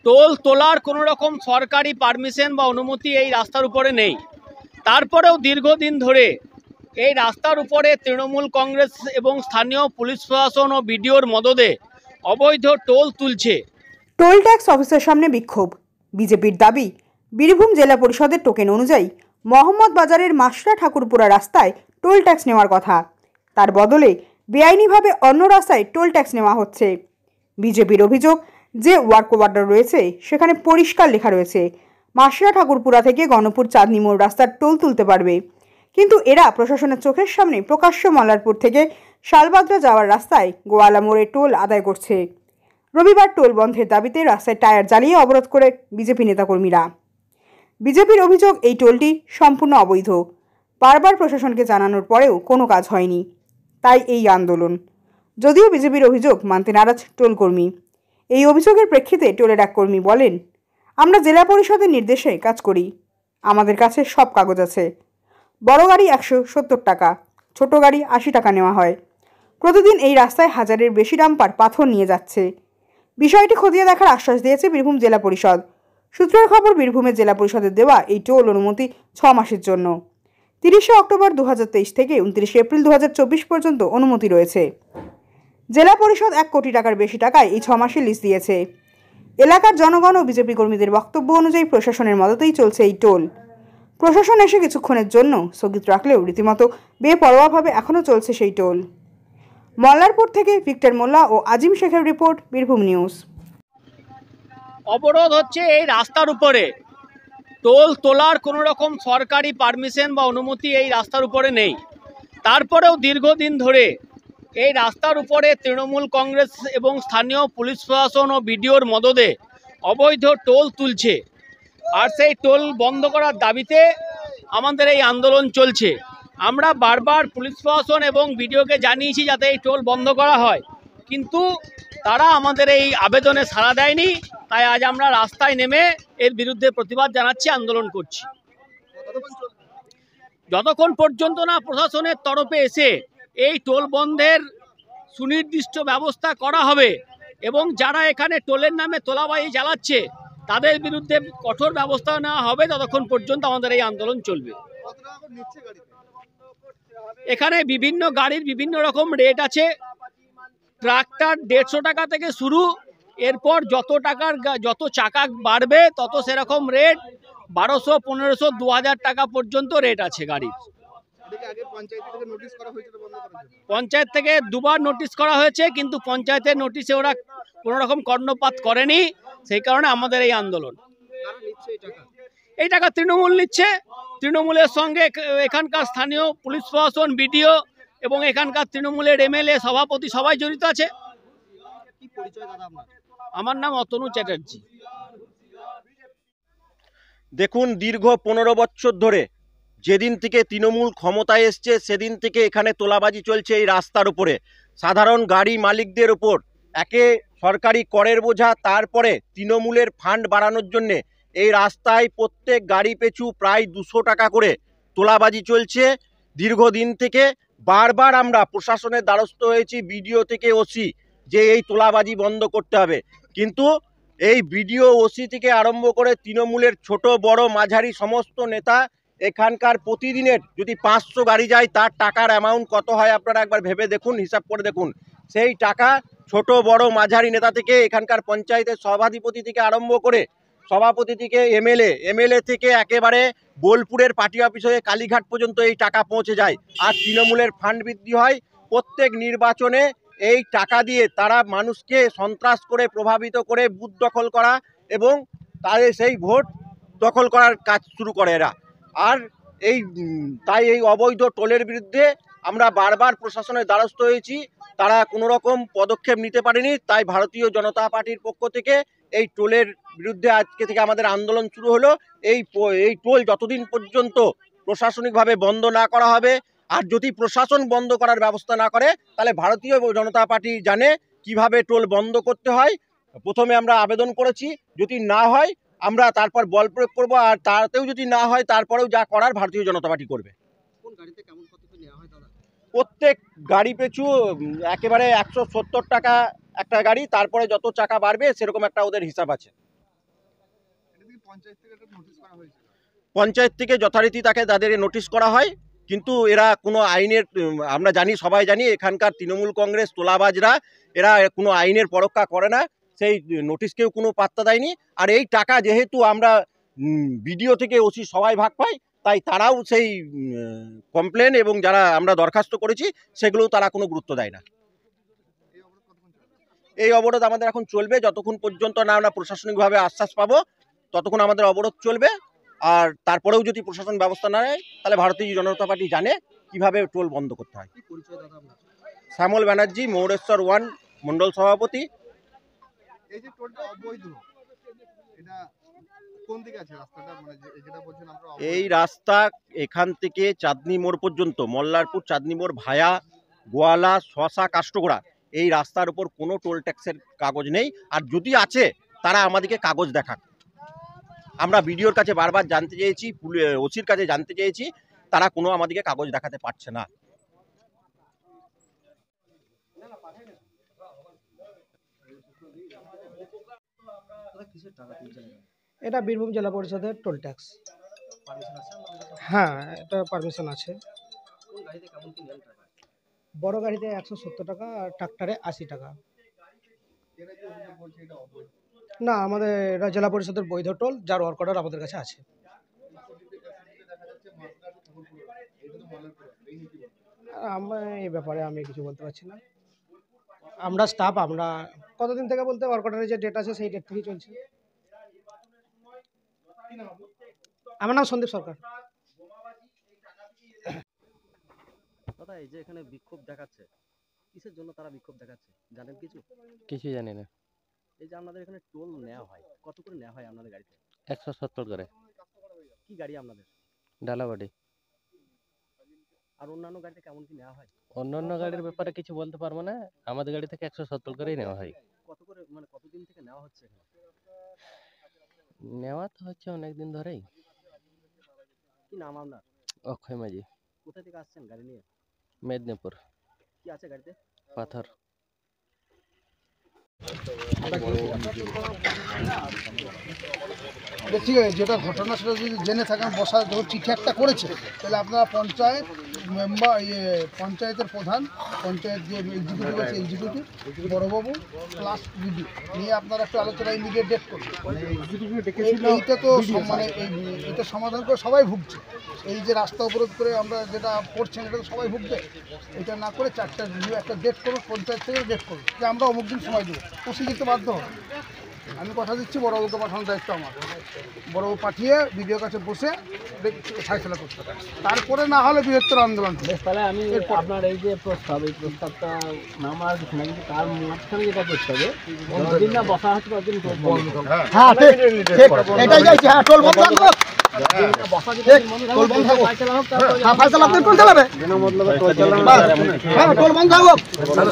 Toll তোলার কোনো রকম সরকারি পারমিশন বা অনুমতি এই রাস্তার উপরে নেই। তারপরেও দীর্ঘদিন ধরে এই রাস্তার উপরে তৃণমূল কংগ্রেস এবং স্থানীয় পুলিশ প্রশাসন ও বিডিওর মদদে অবৈধ টোল তুলছে। টোল ট্যাক্স অফিসের সামনে বিক্ষোভ। বিজেপির দাবি, বীরভূম জেলা পরিষদের টোকেন অনুযায়ী মোহাম্মদ বাজারের মাসরা ঠাকুরপুরা রাস্তায় টোল ট্যাক্স নেওয়ার কথা, তার বদলে বেআইনিভাবে অন্য রাস্তায় টোল ট্যাক্স নেওয়া হচ্ছে। বিজেপির অভিযোগ, যে ওয়ার্ক অর্ডার রয়েছে সেখানে পরিষ্কার লেখা রয়েছে মাসরা ঠাকুরপুরা থেকে গণপুর চাঁদনি মোড় রাস্তার টোল তুলতে পারবে, কিন্তু এরা প্রশাসনের চোখের সামনে প্রকাশ্য মল্লারপুর থেকে শালবাগড়া যাওয়ার রাস্তায় গোয়ালা মোড়ে টোল আদায় করছে। রবিবার টোল বন্ধের দাবিতে রাস্তায় টায়ার জ্বালিয়ে অবরোধ করে বিজেপি নেতাকর্মীরা। বিজেপির অভিযোগ, এই টোলটি সম্পূর্ণ অবৈধ। বারবার প্রশাসনকে জানানোর পরেও কোনো কাজ হয়নি, তাই এই আন্দোলন। যদিও বিজেপির অভিযোগ মানতে নারাজ টোল কর্মী। এই অভিযোগের প্রেক্ষিতে টোলের এক কর্মী বলেন, আমরা জেলা পরিষদের নির্দেশে কাজ করি, আমাদের কাছে সব কাগজ আছে। বড় গাড়ি 170 টাকা, ছোট গাড়ি 80 টাকা নেওয়া হয়। প্রতিদিন এই রাস্তায় হাজারের বেশি ডাম্পার পাথর নিয়ে যাচ্ছে। বিষয়টি খতিয়ে দেখার আশ্বাস দিয়েছে বীরভূম জেলা পরিষদ। সূত্রের খবর, বীরভূমের জেলা পরিষদের দেওয়া এই টোল অনুমতি 6 মাসের জন্য। 30 অক্টোবর 2023 থেকে 29 এপ্রিল 2024 পর্যন্ত অনুমতি রয়েছে। জেলা পরিষদ 1 কোটি টাকার বেশি টাকায় এই 6 মাসের লিজ দিয়েছে। এলাকার জনগণ ও বিজেপি কর্মীদের বক্তব্য অনুযায়ী প্রশাসনের মদতেই চলছে এই টোল। প্রশাসন এসে কিছুক্ষণের জন্য স্থগিত রাখলেও রীতিমতো বেপরোয়াভাবে এখনও চলছে সেই টোল। মল্লারপুর থেকে ভিক্টর মোল্লা ও আজিম শেখের রিপোর্ট, বীরভূম নিউজ। অবরোধ হচ্ছে এই রাস্তার উপরে। টোল তোলার কোনো রকম সরকারি পারমিশন বা অনুমতি এই রাস্তার উপরে নেই। তারপরেও দীর্ঘদিন ধরে এই রাস্তার উপরে তৃণমূল কংগ্রেস এবং স্থানীয় পুলিশ প্রশাসন ও বিডিওর মদদে অবৈধ টোল তুলছে। আর সেই টোল বন্ধ করার দাবিতে আমাদের এই আন্দোলন চলছে। আমরা বারবার পুলিশ প্রশাসন এবং বিডিওকে জানিয়েছি যাতে এই টোল বন্ধ করা হয়, কিন্তু তারা আমাদের এই আবেদনে সাড়া দেয়নি। তাই আজ আমরা রাস্তায় নেমে এর বিরুদ্ধে প্রতিবাদ জানাচ্ছি, আন্দোলন করছি। যতক্ষণ পর্যন্ত না প্রশাসনের তরফে এসে এই টোল বন্ধের সুনির্দিষ্ট ব্যবস্থা করা হবে এবং যারা এখানে টোলের নামে তোলাবাজি চালাচ্ছে তাদের বিরুদ্ধে কঠোর ব্যবস্থা নেওয়া হবে, ততক্ষণ পর্যন্ত আমাদের এই আন্দোলন চলবে। এখানে বিভিন্ন গাড়ির বিভিন্ন রকম রেট আছে। ট্রাক্টর 150 টাকা থেকে শুরু, এরপর যত চাকা বাড়বে তত সেরকম রেট 1200, 1500, 2000 টাকা পর্যন্ত রেট আছে গাড়ির। পঞ্চায়েত থেকে 2বার নোটিশ করা হয়েছে, কিন্তু পঞ্চায়েতের নোটিশে ওরা কোনো রকম কর্ণপাত করেনি। সেই কারণে আমাদের এই আন্দোলন। এই টাকা তৃণমূল নিচ্ছে। তৃণমূলের সঙ্গে এখানকার স্থানীয় পুলিশ প্রশাসন, বিডিও এবং এখানকার তৃণমূলের এমএলএ, সভাপতি সবাই জড়িত আছে। আমার নাম অতনু চ্যাটার্জি। দেখুন, দীর্ঘ 15 বছর ধরে যেদিন থেকে তৃণমূল ক্ষমতায় এসছে সেদিন থেকে এখানে তোলাবাজি চলছে এই রাস্তার উপরে। সাধারণ গাড়ি মালিকদের উপর একে সরকারি করের বোঝা, তারপরে তৃণমূলের ফান্ড বাড়ানোর জন্যে এই রাস্তায় প্রত্যেক গাড়ি পিছু প্রায় 200 টাকা করে তোলাবাজি চলছে দীর্ঘদিন থেকে। বারবার আমরা প্রশাসনের দ্বারস্থ হয়েছি, বিডিও থেকে ওসি, যে এই তোলাবাজি বন্ধ করতে হবে। কিন্তু এই বিডিও, ওসি থেকে আরম্ভ করে তৃণমূলের ছোট বড় মাঝারি সমস্ত নেতা এখানকার প্রতিদিনের যদি 500 গাড়ি যায় তার টাকার অ্যামাউন্ট কত হয় আপনারা একবার ভেবে দেখুন, হিসাব করে দেখুন। সেই টাকা ছোট বড় মাঝারি নেতা থেকে এখানকার পঞ্চায়েতের সভাধিপতি থেকে আরম্ভ করে সভাপতি থেকে এমএলএ থেকে একেবারে বোলপুরের পার্টি অফিস হয়ে কালীঘাট পর্যন্ত এই টাকা পৌঁছে যায়। আর তৃণমূলের ফান্ড বৃদ্ধি হয়। প্রত্যেক নির্বাচনে এই টাকা দিয়ে তারা মানুষকে সন্ত্রাস করে, প্রভাবিত করে বুথ দখল করা এবং তাদের সেই ভোট দখল করার কাজ শুরু করে এরা। আর তাই এই অবৈধ টোলের বিরুদ্ধে আমরা বারবার প্রশাসনের দ্বারস্থ হয়েছি, তারা কোনো রকম পদক্ষেপ নিতে পারেনি। তাই ভারতীয় জনতা পার্টির পক্ষ থেকে এই টোলের বিরুদ্ধে আজকে থেকে আমাদের আন্দোলন শুরু হলো। এই টোল যতদিন পর্যন্ত প্রশাসনিকভাবে বন্ধ না করা হবে, আর যদি প্রশাসন বন্ধ করার ব্যবস্থা না করে, তাহলে ভারতীয় জনতা পার্টি জানে কিভাবে টোল বন্ধ করতে হয়। প্রথমে আমরা আবেদন করেছি, যদি না হয় আমরা তারপর বল প্রয়োগ করবো, আর তাতেও যদি না হয় তারপরেও যা করার ভারতীয় জনতা পার্টি করবে। প্রত্যেক গাড়ি পিছু একেবারে 170 টাকা একটা গাড়ি, তারপরে যত চাকা বাড়বে সেরকম একটা ওদের হিসাব আছে। পঞ্চায়েত থেকে যথারীতি তাদের নোটিশ করা হয়, কিন্তু এরা কোনো আইনের, আমরা জানি, সবাই জানি এখানকার তৃণমূল কংগ্রেস তোলাবাজরা এরা কোনো আইনের পরক্ষা করে না, সেই নোটিশকেও কোনো পাত্তা দেয়নি। আর এই টাকা যেহেতু আমরা বিডিও থেকে ওসি সবাই ভাগ পাই, তাই তারাও সেই কমপ্লেন এবং যারা আমরা দরখাস্ত করেছি সেগুলোও তারা কোনো গুরুত্ব দেয় না। এই অবরোধ আমাদের এখন চলবে যতক্ষণ পর্যন্ত না আমরা প্রশাসনিকভাবে আশ্বাস পাবো, ততক্ষণ আমাদের অবরোধ চলবে। আর তারপরেও যদি প্রশাসন ব্যবস্থা না নেয়, তাহলে ভারতীয় জনতা পার্টি জানে কিভাবে টোল বন্ধ করতে হয়। শ্যামল ব্যানার্জি, মৌরেশ্বর 1 মন্ডল সভাপতি। এই রাস্তা এখান থেকে চাঁদনি মোড় পর্যন্ত, মল্লারপুর চাঁদনি মোড় ভায়া গোয়ালা শশা কাষ্টগোড়া, এই রাস্তার উপর কোনো টোল ট্যাক্সের কাগজ নেই। আর যদি আছে তারা আমাদেরকে কাগজ দেখাক। আমরা বিডিওর কাছে বারবার জানতে চেয়েছি, ওসির কাছে জানতে চেয়েছি, তারা কোনো আমাদেরকে কাগজ দেখাতে পারছে না। এটা বীরভূম জেলা পরিষদের টোল ট্যাক্স। হ্যাঁ, এটা পারমিশন আছে। বড় গাড়িতে 170 টাকা আর ট্রাক্টরে 80 টাকা। না, আমাদের এটা জেলা পরিষদের বৈধ টোল, যার ওয়ার্ক অর্ডার আমাদের কাছে আছে। এই ব্যাপারে আমি কিছু বলতে পারছি না। আমরা স্টাফ, আমরা কতদিন থেকে বলতে ওয়ার্ক অর্ডারের যে ডেট আছে সেই ডেট থেকেই চলছে। আমার নাম সন্দীপ সরকার। দাদা, এই যে এখানে বিক্ষোভ দেখাচ্ছে, কিসের জন্য তারা বিক্ষোভ দেখাচ্ছে জানেন কিছু? কিছু জানি না। এই যে আপনাদের এখানে টোল নেওয়া হয়, কত করে নেওয়া হয় আপনাদের গাড়িতে? 170 করে। কি গাড়ি আপনাদের? ডালাবাড়ি। আর অন্যান্য গাড়িতে কেমন কি নেওয়া হয়? অন্যান্য গাড়ির ব্যাপারে কিছু বলতে পারবো না, আমাদের গাড়ি থেকে 170 করেই নেওয়া হয়। কত করে, মানে কতদিন থেকে নেওয়া হচ্ছে এখানে? নেওয়া তো হচ্ছে অনেকদিন ধরেই। কি নাম আপনার? অক্ষয় মাঝি। কোথা থেকে আসছেন গাড়ি নিয়ে? মেদিনীপুর। কি আছে গাড়িতে? পাথর। ঠিক আছে, যেটা ঘটনা সেটা যদি জেনে থাকেন, বসা যখন চিঠি একটা করেছে, তাহলে আপনারা পঞ্চায়েত মেম্বার, পঞ্চায়েতের প্রধান, পঞ্চায়েত যে এক্সিকিউটিভ আছে, এক্সিকিউটিভ বড়বাবু প্লাস বিডি নিয়ে আপনারা একটু আলোচনা ইমিডিয়েট ডেট করবেন। এইটা তো মানে এটা সমাধান করে সবাই ভুগছে। এই যে রাস্তা অবরোধ করে আমরা যেটা করছেন, এটা তো সবাই ভুগবে। এটা না করে 4টা একটা ডেট করুন, পঞ্চায়েত থেকে ডেট করুন যে আমরা অমুক দিন সময় দেবো। খুশি দিতে বাধ্য হবে। আমি কথা দিচ্ছি, বড়বাবুকে পাঠানোর দায়িত্ব আমার। বড়বাবু পাঠিয়ে বিডিওর কাছে বসে ফাইসলা করতে হবে, তারপরে না হলে বৃহত্তর আন্দোলন। তাহলে আমি আপনার এই যে প্রস্তাব, এই প্রস্তাবটা নামার কিছু না, কিন্তু তার মাঝখানে যেটা করতে হবে, যতদিন না বসা হচ্ছে ততদিন বন্ধ হবে। হ্যাঁ, এটাই চাইছি। হ্যাঁ, টোল বন্ধ থাকবে, টোল বন্ধ থাকবে, হ্যাঁ ফাইসলা আপনি টোল চালাবে, হ্যাঁ টোল বন্ধ থাকবে,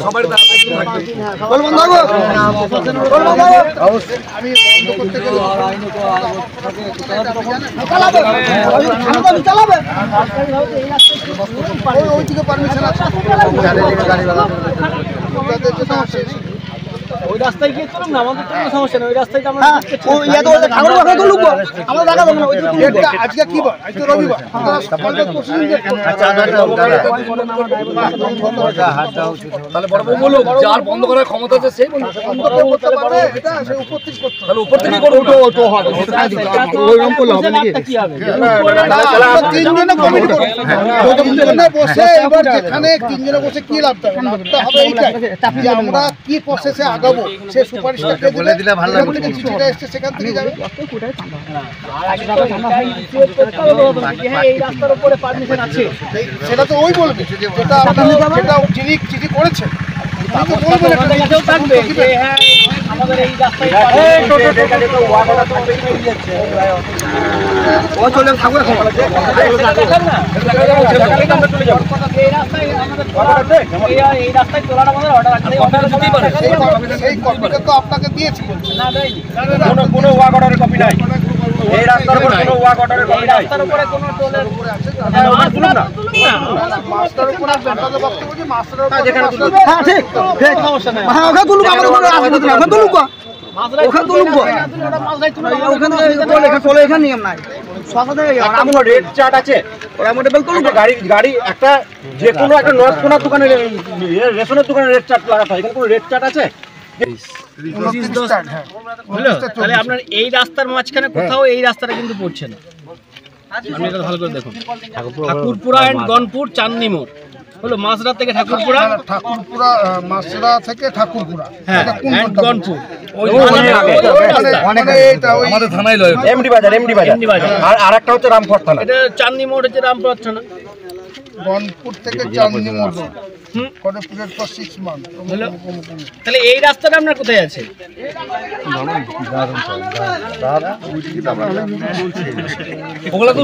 সবাই টোল বন্ধ থাকবে, টোল বন্ধ থাকবে। আমি বন্ধ করতে গেলে চালাবে, ওইদিকে পারমিশন আছে, ওই রাস্তায় গিয়ে চলুন না, আমাদের কোনো সমস্যা নেই। ওই রাস্তায় আমরা আজকে কি বার? আজকে রবিবার। তাহলে বড়বাবু বলুক, যার বন্ধ করার ক্ষমতা আছে সেই বন্ধ করতে পারবে। এটা সে উপর থেকে করতে হবে। তাহলে উপর থেকে করুন, তো হবে ওইরকম করলে হবে নাকি? কি হবে? তিনজনে কমিটি করবে, তিনজনে বসে এবার যেখানে তিনজনে বসে কি লাভটা হবে? লাভটা হবে এইটাই যে আমরা কি প্রসেসে আগাবো, সে সুপারিশটাকে বলে দিলে ভালো লাগবে। চিঠিটা এসছে সেখান থেকে যাবে। এই রাস্তার উপরে পারমিশন আছে, সেটা তো ওই বলবে, যেটা আপনারা যেটা যিনি চিঠি করেছেন থাকবে যে হ্যাঁ আমাদের এই রাস্তায় তোলার আমাদের অর্ডার আছে। সেই কপিটা তো আপনাকে দিয়েছি, না দেয়নি, কোনো ওয়ার্ক অর্ডারের কপি নাই। এই রাস্তার উপরে কোনো ওয়ার্ক অর্ডারের কপি নাই। রাস্তার উপরে কোনো টোলের মাস্টার উপরে আপনাদের বক্তব্য যে মাস্টারের উপরে যেখানে তুলুন। হ্যাঁ ঠিক ঠিক সমস্যা নাই। হ্যাঁ ওখানে তুলুক, আমাদের কোনো রাজনীতি না, ওখানে তুলুক। ওখানে তো চলে এখানে নিয়ম নাই কোনো রেট চার্ট আছে গাড়ি গাড়ি একটা যে কোনো একটা নর্থকোনার দোকানে রেশনের দোকানে রেট চার্ট লাগাতে হয়, এখানে কোনো রেট চার্ট আছে? হলো তাহলে আপনার এই রাস্তার মাঝখানে কোথাও এই রাস্তাটা কিন্তু পড়ছে না। আপনি এটা ভালো করে দেখুন, ঠাকুরপুরা এন্ড গনপুর চাঁদনি মোড় হলো মাছরা থেকে ঠাকুরপুরা, ঠাকুরপুরা মাছরা থেকে ঠাকুরপুরা হ্যাঁ এন্ড গনপুর ওই আমাদের থানায় লয় এমডি বাজার আর আরেকটা হচ্ছে রামপুর থানা। এটা চাঁদনি মোড় হচ্ছে রামপুর থানা। গনপুর থেকে চাঁদনি মোড় করে পিরিয়ড ফর 6 মান্থ। তাহলে এই রাস্তাটা আপনার কোথায় আছে? ওগুলা তো